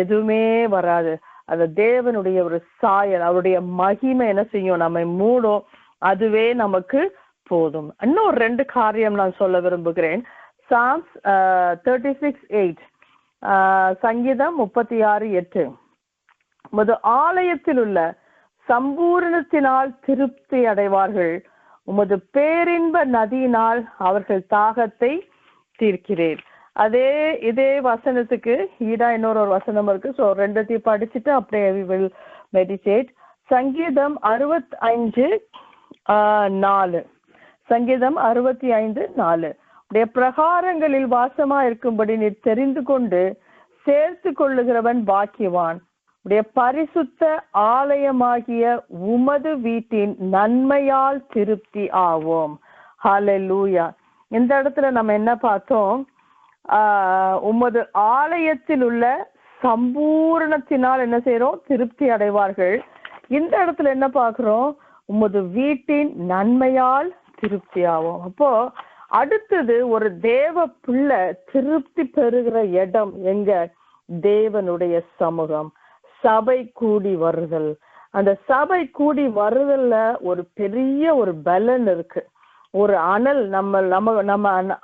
எதுவுமே வராது. அது தேவனுடைய ஒரு சாயல், அவருடைய மகிமை என்ன செய்யும்? நம்மை மூடும். அதுவே நமக்கு போதும். இன்னும் 2 காரியம் நான் சொல்ல விரும்புகிறேன். Psalms 36:8, சங்கீதம் 36:8. உமது ஆலயத்தில் உள்ள சம்பூரணத்தினால் திருப்தி அடைவார்கள், உமது பேரின்ப நதியினால் அவர்கள் தாகத்தை தீர்க்கிறேன். இதே வசனத்துக்கு ஈடா இன்னொரு வசனம் இருக்கு. ஸோ 2த்தையும் படிச்சுட்டு அப்படியே we will meditate. சங்கீதம் 65:4. சங்கீதம் 65:4. உடைய பிரகாரங்களில் வாசமா இருக்கும்படி நீ தெரிந்து கொண்டு சேர்த்து கொள்ளுகிறவன் பாக்கியவான். உடைய பரிசுத்த ஆலயமாகிய உமது வீட்டின் நன்மையால் திருப்தி ஆவோம். ஹல்லேலூயா. இந்த இடத்துல நம்ம என்ன பார்த்தோம்? உமது ஆலயத்தில் உள்ள சம்பூரணத்தினால் என்ன செய்யறோம்? திருப்தி அடைவார்கள். இந்த இடத்துல என்ன பார்க்கிறோம்? உமது வீட்டின் நன்மையால் திருப்தி ஆவோம். அப்போ அடுத்தது ஒரு தேவ பிள்ளை திருப்தி பெறுகிற இடம் எங்க? தேவனுடைய சமூகம், சபை கூடி வருதல். அந்த சபை கூடி வருதல்ல ஒரு பெரிய ஒரு பலன் இருக்கு. ஒரு அனல் நம்ம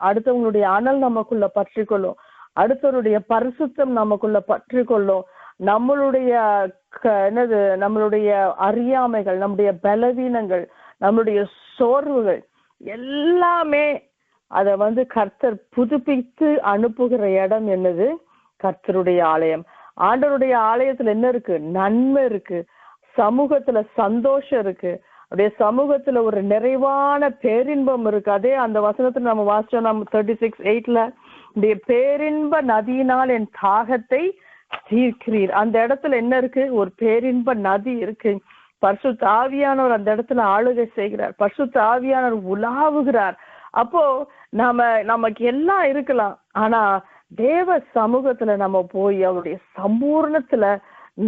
அடுத்தவங்களுடைய அனல் நமக்குள்ள பற்றி கொள்ளும். அடுத்தவருடைய பரிசுத்தம் நமக்குள்ள பற்றி கொள்ளும். நம்மளுடைய நம்மளுடைய அறியாமைகள், நம்முடைய பலவீனங்கள், நம்மளுடைய சோர்வுகள் எல்லாமே அதை கர்த்தர் புதுப்பித்து அனுப்புகிற இடம் என்னது? கர்த்தருடைய ஆலயம். ஆண்டவருடைய ஆலயத்துல என்ன இருக்கு? நன்மை இருக்கு, சமூகத்துல சந்தோஷம் இருக்கு, அப்படியே சமூகத்துல ஒரு நிறைவான பேரின்பம் இருக்கு. அதே அந்த வசனத்துல நம்ம வாசிச்சோம், நம்ம 36:8 பேரின்ப நதியினால் என் தாகத்தை தீர்க்கிறீர். அந்த இடத்துல என்ன இருக்கு? ஒரு பேரின்ப நதி இருக்கு. பரிசுத்த ஆவியானவர் அந்த இடத்துல ஆளுகை செய்கிறார். பரிசுத்த ஆவியானவர் உலாவுகிறார். அப்போ நமக்கு எல்லாம் இருக்கலாம், ஆனா தேவ சமூகத்துல நம்ம போய் அவருடைய சம்பூர்ணத்துல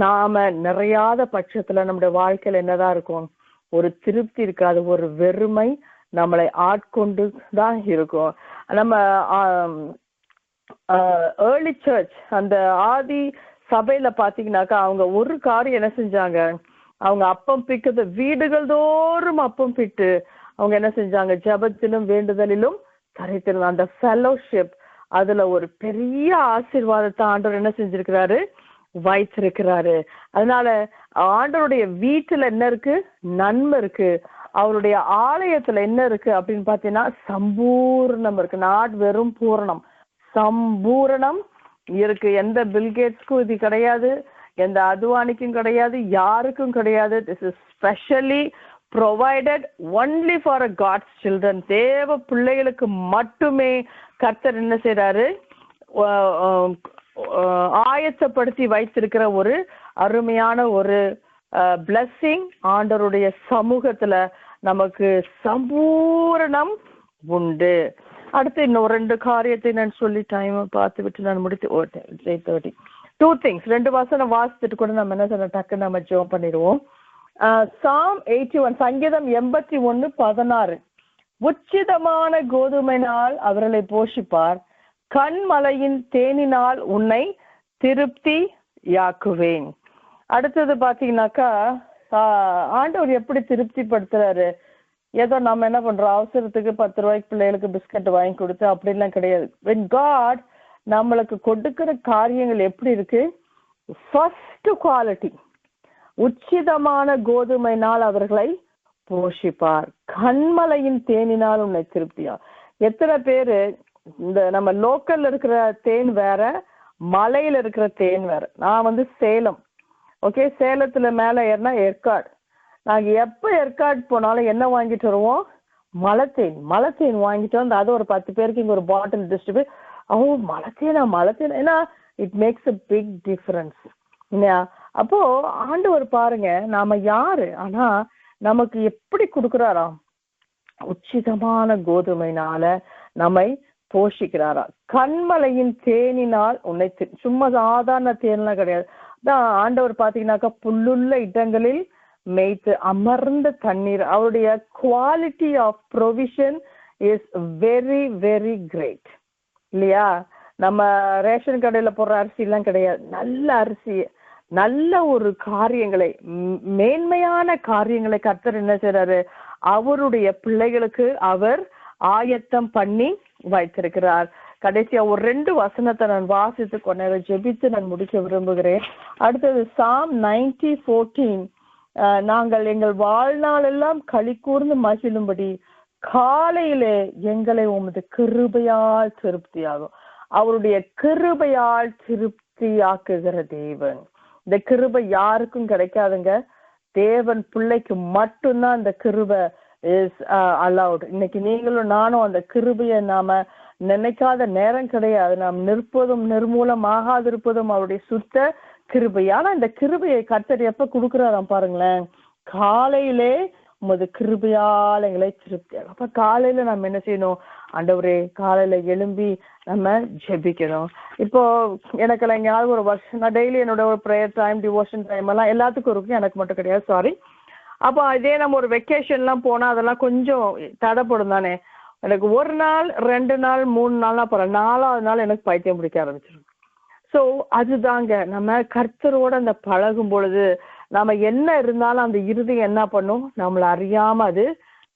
நாம நிறையாத பட்சத்துல நம்முடைய வாழ்க்கையில என்னதான் இருக்கும்? ஒரு திருப்தி இருக்காது, ஒரு வெறுமை நம்மளை ஆட்கொண்டு தான் இருக்கும். நம்ம ஏர்லி சர்ச் அந்த ஆதி சபையில பாத்தீங்கன்னாக்கா அவங்க ஒரு காரியம் என்ன செஞ்சாங்க? அவங்க அப்பம் பிக்கிறது, வீடுகள் தோறும் அப்பம் பிட்டு அவங்க என்ன செஞ்சாங்க? ஜெபத்திலும் வேண்டுதலிலும் தரித்திருந்தாங்க. அந்த ஃபெலோஷிப், அதுல ஒரு பெரிய ஆசீர்வாதத்தை ஆண்டவர் என்ன செஞ்சிருக்கிறாரு? வைத்திருக்கிறாரு. அதனால ஆண்டவருடைய வீட்டுல என்ன இருக்கு? நன்மை இருக்கு. அவருடைய ஆலயத்துல என்ன இருக்கு அப்படின்னு பாத்தீங்கன்னா சம்பூர்ணம் இருக்கு. நாட் வெறும் பூரணம், சம்பூரணம் இருக்கு. எந்த பில்கேட்ஸ்க்கும் இது கிடையாது, எந்த அத்வானிக்கும் கிடையாது, யாருக்கும் கிடையாது. This is specially provided only for a God's children. தேவ பிள்ளைகளுக்கு மட்டுமே கர்த்தர் என்ன செய்யறாரு? ஆயத்தப்படுத்தி வைத்திருக்கிற ஒரு அருமையான ஒரு பிளஸ்ஸிங். ஆண்டவருடைய சமூகத்துல நமக்கு சம்பூரணம் உண்டு. அடுத்து இன்னும் 2 காரியத்தை நான் சொல்லி டைம் பார்த்து விட்டு நான் முடித்து 8:30 2 things 2 வசனம் வாசித்துட்டு கூட நம்ம என்ன சொல்ல டக்கு நம்ம ஜெபம் பண்ணிடுவோம். Psalm 81 சங்கீதம் 81:16 உச்சிதமான கோதுமையினால் அவர்களை போஷிப்பார், கண்மலையின் தேனினால் உன்னை திருப்தி யாக்குவேன். அடுத்தது பாத்தீங்கன்னாக்கா ஆண்டவர் எப்படி திருப்தி படுத்துறாரு? ஏதோ நம்ம என்ன பண்றோம், அவசரத்துக்கு 10 ரூபாய்க்கு பிள்ளைகளுக்கு பிஸ்கட் வாங்கி கொடுத்து அப்படிலாம் கிடையாது. when God நம்மளுக்கு கொடுக்கிற காரியங்கள் எப்படி இருக்கு? First quality. உச்சிதமான கோதுமையினால் அவர்களை போஷிப்பார், கண்மலையின் தேனினால் உன்னை திருப்தியா. எத்தனை பேரு இந்த நம்ம லோக்கல்ல இருக்கிற தேன் வேற, மலையில இருக்கிற தேன் வேற. நான் சேலம், ஓகே, சேலத்துல மேல ஏறினா ஏற்காடு. நாங்க எப்ப ஏற்காடு போனாலும் என்ன வாங்கிட்டு வருவோம்? மலைத்தேன். மலைத்தேன் வாங்கிட்டு வந்து அது ஒரு 10 பேருக்கு இங்க ஒரு பாட்டில் டிஸ்ட்ரிபியூட். மலைத்தேன் ஏன்னா it makes a big difference இல்லையா? அப்போ ஆண்டவர் பாருங்க, நாம யாரு, ஆனா நமக்கு எப்படி கொடுக்குறாராம்? உச்சிதமான கோதுமையினால நம்மை போஷிக்கிறாரா. கண்மலையின் தேனினால் உன்னை, சும்மா சாதாரண தேன்லாம் கிடையாது. தான் ஆண்டவர் பாத்தீங்கன்னாக்கா புல்லுள்ள இடங்களில் மேய்த்து அமர்ந்த தண்ணீர். அவருடைய quality of provision is very very great இல்லையா? நம்ம ரேஷன் கடையில போடுற அரிசி எல்லாம் கிடையாது. நல்ல அரிசி, நல்ல ஒரு காரியங்களை, மேன்மையான காரியங்களை கர்த்தர் என்ன செய்றாரு? அவருடைய பிள்ளைகளுக்கு அவர் ஆயத்தம் பண்ணி வைத்திருக்கிறார். கடைசியா ஒரு 2 வசனத்தை நான் வாசித்து கொண்டு ஜெபித்து நான் முடிக்க விரும்புகிறேன். அடுத்தது Psalm 90:14 நாங்கள் எங்கள் வாழ்நாள் எல்லாம் களி கூர்ந்து மகிழும்படி காலையிலே எங்களை உமது கிருபையால் திருப்தியாகும். அவருடைய கிருபையால் திருப்தியாக்குகிற தேவன். இந்த கிருபை யாருக்கும் கிடைக்காதுங்க, தேவன் பிள்ளைக்கு மட்டும்தான் இந்த கிருபை இஸ் அலவுட். இன்னைக்கு நீங்களும் நானும் அந்த கிருபையை நாம நினைக்காத நேரம் கிடையாது. நாம் நிற்பதும் நிர்மூலமாகாதிருப்பதும் அவருடைய சுத்த கிருபை. ஆனா இந்த கிருபையை கர்த்தர் எப்ப கொடுக்குறாராம் பாருங்களேன், காலையிலே உமது கிருபையால் எங்களை திருப்தி. அப்ப காலையில நம்ம என்ன செய்யணும்? ஆண்டவரே, காலையில எழும்பி நம்ம ஜெபிக்கணும். இப்போ எனக்கு எங்கேயாவது ஒரு வருஷம், நான் டெய்லி என்னோட ஒரு ப்ரேயர் டைம், டிவோஷன் டைம் எல்லாம் எல்லாத்துக்கும் இருக்கும், எனக்கு மட்டும் கிடையாது, சாரி. அப்போ இதே நம்ம ஒரு வெக்கேஷன்லாம் போனா அதெல்லாம் கொஞ்சம் தடைப்படும் தானே. எனக்கு 1 நாள் 2 நாள் 3 நாள்னா போறேன், 4ஆவது நாள் எனக்கு பைத்தியம் பிடிக்க ஆரம்பிச்சிடும். ஸோ அதுதாங்க, நம்ம கர்த்தரோட அந்த பழகும் பொழுது நம்ம என்ன இருந்தாலும் அந்த இருதயம் என்ன பண்ணும்? நம்மளை அறியாம அது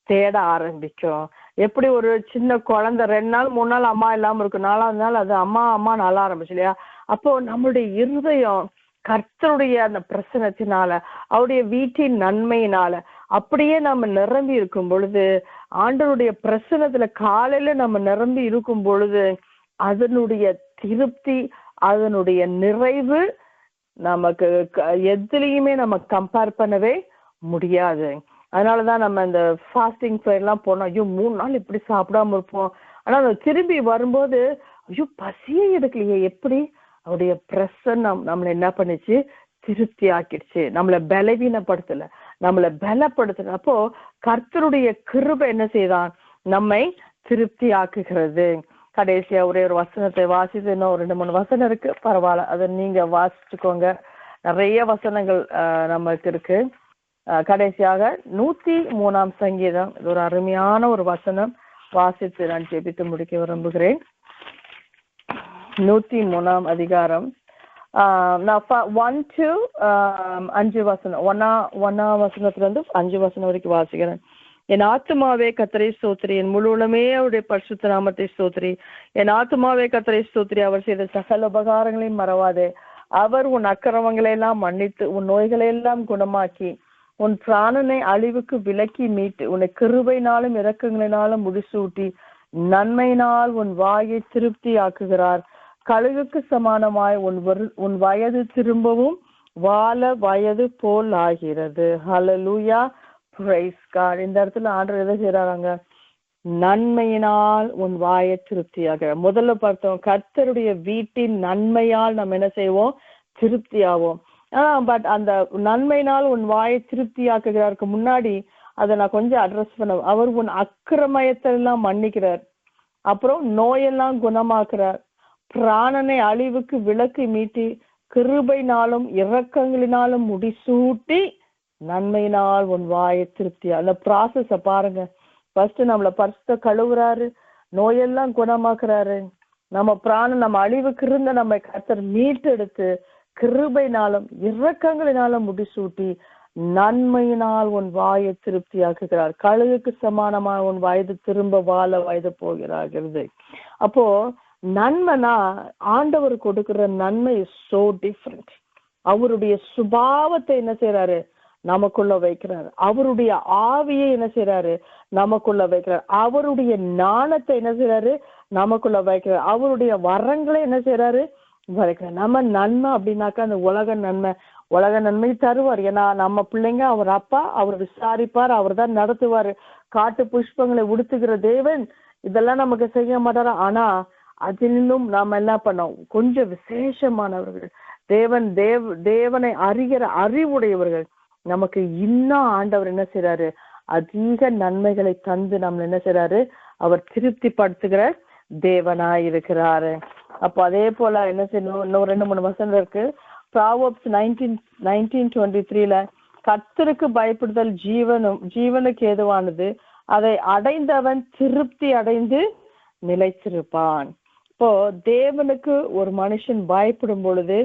தேட ஆரம்பிக்கும். எப்படி ஒரு சின்ன குழந்தை 2 நாள் 3 நாள் அம்மா இல்லாம இருக்கும், 4ஆவது நாள் அது அம்மா அம்மா நல்லா ஆரம்பிச்சு இல்லையா? அப்போ நம்மளுடைய இருதயம் கர்த்தருடைய அந்த பிரசனத்தினால, அவருடைய வீட்டின் நன்மையினால அப்படியே நம்ம நிரம்பி இருக்கும் பொழுது, ஆண்டவருடைய பிரசனத்துல காலையில நம்ம நிரம்பி இருக்கும் பொழுது அதனுடைய திருப்தி, அதனுடைய நிறைவு நமக்கு எதுலையுமே நம்ம கம்பேர் பண்ணவே முடியாது. அதனாலதான் நம்ம இந்த ஃபாஸ்டிங் எல்லாம் போனோம், ஐயோ 3 நாள் இப்படி சாப்பிடாம இருப்போம், ஆனா திரும்பி வரும்போது ஐயோ பசியே எடுக்கலையே எப்படி அவருடைய பிரசன்னம் நம்மளை என்ன பண்ணிச்சு, திருப்தி ஆக்கிடுச்சு. நம்மளை பலவீனப்படுத்தல, நம்மளை பலப்படுத்தல. அப்போ கர்த்தருடைய கிருபை என்ன செய்தான், நம்மை திருப்தி ஆக்குகிறது. கடைசியா ஒரே ஒரு வசனத்தை வாசித்து, இன்னும் 2-3 வசனம் இருக்கு, பரவாயில்ல, அதை நீங்க வாசிச்சுக்கோங்க. நிறைய வசனங்கள் நமக்கு இருக்கு. கடைசியாக 103 சங்கீதம், இது ஒரு அருமையான ஒரு வசனம், வாசித்து நான் ஜெபித்து முடிக்க விரும்புகிறேன். 103 அதிகாரம், நான் 1 to 5 வசனம், 1 வசனத்துல இருந்து 5 வசனம் வரைக்கும் வாசிக்கிறேன். என் ஆத்துமாவே கர்த்தரை ஸ்தோத்திரி, என் முழு உள்ளமே அவருடைய பரிசுத்த நாமத்தை ஸ்தோத்திரி. என் ஆத்துமாவே கர்த்தரை ஸ்தோத்திரி, அவர் செய்த சகல உபகாரங்களையும் மறவாதே. அவர் உன் அக்கிரமங்களை எல்லாம் மன்னித்து உன் நோய்களை எல்லாம் குணமாக்கி உன் பிராணனை அழிவுக்கு விலக்கி மீட்டு உன்னை கிருபையினாலும் இரக்கங்களினாலும் முடிசூட்டி நன்மையினால் உன் வாயை திருப்தி ஆக்குகிறார். கழுகுக்கு சமானமாய் உன் வயது திரும்பவும் வாழ வயது போல் ஆகிறது. ஹல்லேலூயா, பிரைஸ் காட். இந்த இடத்துல ஆண்டவர் எதை செய்யறாங்க, நன்மையினால் உன் வாயை திருப்தியாக. முதல்ல பார்த்தோம், கர்த்தருடைய வீட்டின் நன்மையால் நம்ம என்ன செய்வோம், திருப்தி ஆவோம். பட் அந்த நன்மையினால் உன் வாயை திருப்தியாக்குகிறாருக்கு முன்னாடி அதை நான் கொஞ்சம் அட்ரஸ் பண்ண, அவர் உன் அக்கிரமயத்தை எல்லாம் மன்னிக்கிறார், அப்புறம் நோயெல்லாம் குணமாக்குறார், பிராணனை அழிவுக்கு விலக்கு மீட்டி கிருபையினாலும் இரக்கங்களினாலும் முடிசூட்டி நன்மையினால் உன் வாயை திருப்தியா. அந்த ப்ராசஸ பாருங்க. ஃபர்ஸ்ட் நம்மளை பரிசுத்த கழுவுறாரு, நோயெல்லாம் குணமாக்குறாரு, நம்ம பிராணம் நம்ம அழிவுக்கு இருந்த நம்ம கர்த்தர் மீட்டெடுத்து கிருபையினாலும் இரக்கங்களினாலும் முடிசூட்டி நன்மையினால் உன் வாயை திருப்தியாக்குகிறார். கழுகுக்கு சமானமான உன் வயது திரும்ப வாழ வயது போகிறாகிறது. அப்போ நன்மைனா ஆண்டவர் கொடுக்கிற நன்மை சோ டிஃப்ரெண்ட். அவருடைய சுபாவத்தை என்ன செய்யறாரு, நமக்குள்ள வைக்கிறாரு. அவருடைய ஆவியை என்ன செய்யறாரு, நமக்குள்ள வைக்கிறார். அவருடைய ஞானத்தை என்ன செய்யறாரு, நமக்குள்ள வைக்கிறார். அவருடைய வரங்களை என்ன செய்யறாரு, வைக்கிறார். நம்ம நன்மை அப்படின்னாக்கா அந்த உலக நன்மை தருவார். ஏன்னா நம்ம பிள்ளைங்க அவர் அப்பா, அவர் விசாரிப்பார், அவர் தான் நடத்துவார். காட்டு புஷ்பங்களை உடுத்துகிற தேவன் இதெல்லாம் நமக்கு செய்ய மாட்டாரா? ஆனா அதிலும் நாம என்ன பண்ணோம், கொஞ்சம் விசேஷமானவர்கள், தேவனை அறிகிற அறிவுடையவர்கள். நமக்கு இன்னும் ஆண்டவர் என்ன செய்யறாரு, அதிக நன்மைகளை தந்து நம்ம என்ன செய்யறாரு, அவர் திருப்தி படுத்துகிற தேவனாய் இருக்கிறாரு. அப்போ அதே போல என்ன செய்யணும், இன்னும் 2-3 வசனம் இருக்கு. Proverbs 19:23 கர்த்தருக்கு பயப்படுதல் ஜீவனுக்கு ஏதுவானது, அதை அடைந்தவன் திருப்தி அடைந்து நிலைத்திருப்பான். இப்போ தேவனுக்கு ஒரு மனுஷன் பயப்படும் பொழுது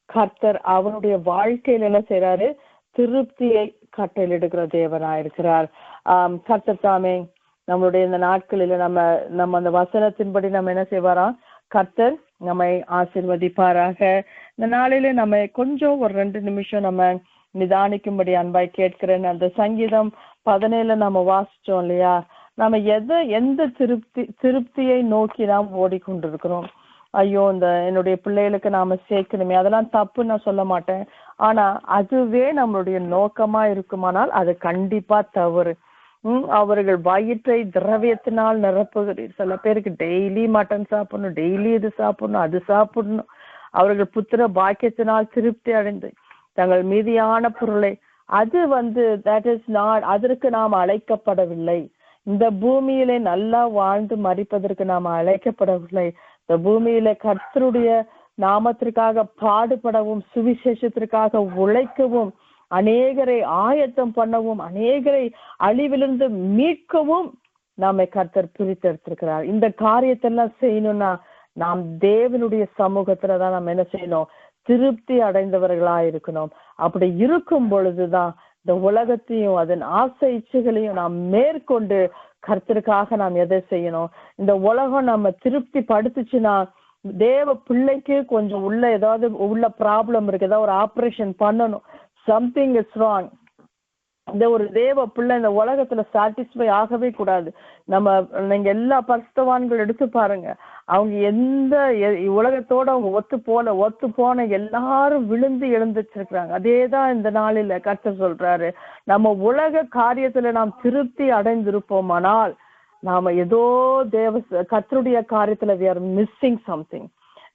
கர்த்தர் அவனுடைய வாழ்க்கையில என்ன செய்யறாரு, திருப்தியை கட்டளையிடுகிற தேவனாயிருக்கிறார். கர்த்தர் தாமே நம்மளுடைய இந்த நாட்களில நம்ம அந்த வசனத்தின்படி நம்ம என்ன செய்வாராம், கர்த்தர் நம்மை ஆசீர்வதிப்பாராக. இந்த நாளில நம்ம கொஞ்சம் ஒரு 2 நிமிஷம் நம்ம நிதானிக்கும்படி அன்பாய் கேட்கிறேன். அந்த சங்கீதம் 17 நம்ம வாசிச்சோம் இல்லையா, நம்ம எந்த திருப்தியை நோக்கி நாம் ஓடிக்கொண்டிருக்கிறோம். ஐயோ என்னுடைய பிள்ளைகளுக்கு நாம சேர்க்கணுமே, அதெல்லாம் தப்பு நான் சொல்ல மாட்டேன். ஆனா அதுவே நம்மளுடைய நோக்கமா இருக்குமானால் அது கண்டிப்பா தவறு. அவர்கள் வயிற்றை திரவியத்தினால் நிரப்புகிறீர். சில பேருக்கு டெய்லி மட்டன் சாப்பிடணும், டெய்லி இது சாப்பிடணும், அது சாப்பிடணும். அவர்கள் புத்திர பாக்கியத்தினால் திருப்தி அடைந்து தங்கள் மீதியான பொருளை, அது தட் இஸ் நாட், அதற்கு நாம் அழைக்கப்படவில்லை. இந்த பூமியிலே நல்லா வாழ்ந்து மரிப்பதற்கு நாம் அழைக்கப்படவில்லை. இந்த பூமியில கர்த்தருடைய நாமத்திற்காக பாடுபடவும், சுவிசேஷத்திற்காக உழைக்கவும், அநேகரை ஆயத்தம் பண்ணவும், அநேகரை அழிவிலிருந்து மீட்கவும் நம்மை கர்த்தர் பிரித்தெடுத்திருக்கிறார். இந்த காரியத்தெல்லாம் செய்யணும்னா நாம் தேவனுடைய சமூகத்துலதான் நம்ம என்ன செய்யணும், திருப்தி அடைந்தவர்களா இருக்கணும். அப்படி இருக்கும் பொழுதுதான் இந்த உலகத்தையும் அதன் ஆசை இச்சைகளையும் நாம் மேற்கொண்டு கர்த்தருக்காக நாம் எதை செய்யணும். இந்த உலகம் நம்ம திருப்தி படுத்துச்சுன்னா, தேவ பிள்ளைக்கு கொஞ்சம் ஏதாவது உள்ள ப்ராப்ளம் இருக்கு, ஏதாவது ஒரு ஆப்ரேஷன் பண்ணணும், சம்திங் இஸ் ராங். இந்த ஒரு தேவ பிள்ளை இந்த உலகத்துல சாட்டிஸ்ஃபை ஆகவே கூடாது. நீங்க எல்லா பரிசுத்தவான்கள் எடுத்து பாருங்க, அவங்க எந்த உலகத்தோட அவங்க ஒத்து போன எல்லாரும் விழுந்து எழுந்துச்சிருக்கிறாங்க. அதேதான் இந்த நாளில கர்த்தர் சொல்றாரு, நம்ம உலக காரியத்துல நாம் திருப்தி அடைந்திருப்போமானால் நாம ஏதோ கர்த்தருடைய காரியத்துல we are missing something.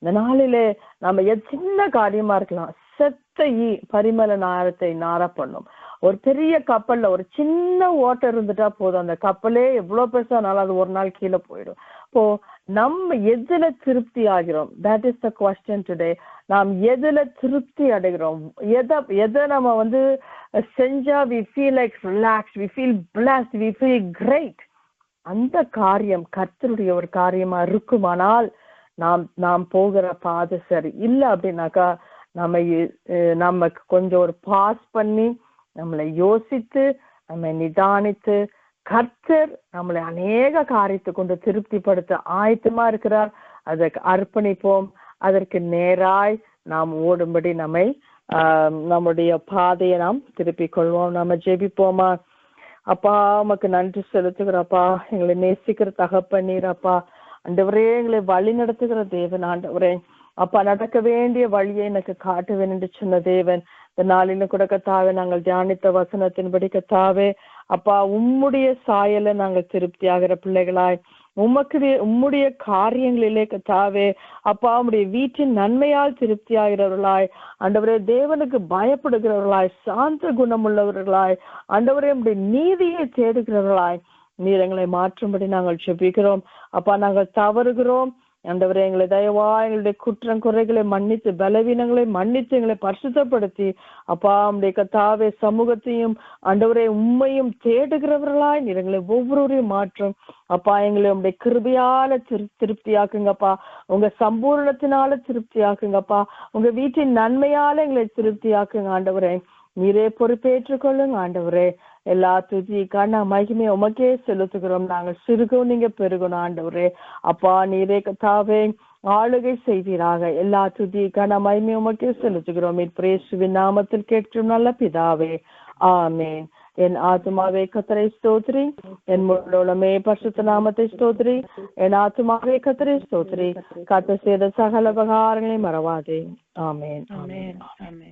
இந்த நாளிலே நம்ம சின்ன காரியமா இருக்கலாம், செத்த பரிமள நாரத்தை நார பண்ணும். ஒரு பெரிய கப்பல்ல ஒரு சின்ன வாட்டர் இருந்துட்டா போதும், அந்த கப்பலே எவ்வளவு பெருசானாலும் அது ஒரு நாள் கீழே போயிடும். இப்போ நம்ம எதுல திருப்தி ஆகிறோம்? That is the question today. நாம் எதுல திருப்தி அடைகிறோம்? எதை நம்ம செஞ்சா we feel like relaxed, we feel blessed, we feel great, அந்த காரியம் கர்த்தருடைய ஒரு காரியமா இருக்குமானால் நாம் போகிற பாதை சரி. இல்லை அப்படின்னாக்கா நமக்கு கொஞ்சம் ஒரு பாஸ் பண்ணி நம்மளை யோசித்து நம்ம நிதானித்து கர்த்தர் நம்மளை அநேக காரியத்தை கொண்டு திருப்திப்படுத்த ஆயத்தமா இருக்கிறார். அதற்கு அர்ப்பணிப்போம், அதற்கு நேராய் நாம் ஓடும்படி நம்முடைய பாதையை நாம் திருப்பிக் கொள்வோம். நம்ம ஜெபிப்போமா? அப்பா, உமக்கு நன்றி செலுத்துகிறப்பா, எங்களை நேசிக்கிற தகப்பனீரப்பா, ஆண்டவரே எங்களை வழி நடத்துகிற தேவன். ஆண்டவரே அப்பா, நடக்க வேண்டிய வழியை எனக்கு காட்டுவேன் என்று சொன்ன தேவன். இந்த நாளிலும் கூட கத்தாவே, நாங்கள் தியானித்த வசனத்தின்படி கத்தாவே அப்பா, உம்முடைய சாயல நாங்கள் திருப்தி ஆகிற பிள்ளைகளாய், உம்முடைய காரியங்களிலே கத்தாவே அப்பா, உம்முடைய வீட்டின் நன்மையால் திருப்தி ஆகிறவர்களாய், ஆண்டவரே தேவனுக்கு பயப்படுகிறவர்களாய், சாந்த குணமுள்ளவர்களாய், ஆண்டவரே உம்முடைய நீதியை தேடுகிறவர்களாய் நீர் எங்களை மாற்றும்படி நாங்கள் ஜெபிக்கிறோம். அப்பா, நாங்கள் தவறுகிறோம் ஆண்டவரே, எங்களை தயவா எங்களுடைய குற்றம் குறைகளை மன்னித்து, பலவீனங்களை மன்னித்து எங்களை பரிசுத்தப்படுத்தி அப்பா, உம்முடைய கர்த்தாவே சமூகத்தையும் ஆண்டவரே உம்மையும் தேடுகிறவர்களாய் நீர் எங்களை ஒவ்வொருவரையும் மாற்றும். அப்பா, எங்களை உம்முடைய கிருபையால திருப்தியாக்குங்கப்பா, உங்க சம்பூர்ணத்தினால திருப்தியாக்குங்கப்பா, உங்க வீட்டின் நன்மையால எங்களை திருப்தியாக்குங்க. ஆண்டவரே நீரே பொறுப்பேற்றுக் கொள்ளுங்க. ஆண்டவரே எல்லா துதி கண்ண மகிமை உமக்கே செலுத்துகிறோம். நாங்கள் சிறுகும், நீங்க பெருகணும். ஆண்டவரே அப்பா, நீரே கர்த்தாவே ஆளுகை செய்வீராக. எல்லா துதி கண்ண மகிமை உமக்கே செலுத்துகிறோம். இயேசுவின் நாமத்தில் கேட்கும் நல்ல பிதாவே, ஆமென். என் ஆத்துமாவே கர்த்தரை ஸ்தோத்திரி, என் முழுமே பரிசுத்த நாமத்தை ஸ்தோத்திரி. என் ஆத்துமாவே கர்த்தரை ஸ்தோத்திரி, கர்த்தர் செய்த சகல உபகாரங்களை மறவாதே. ஆமென். ஆமென். ஆமென்.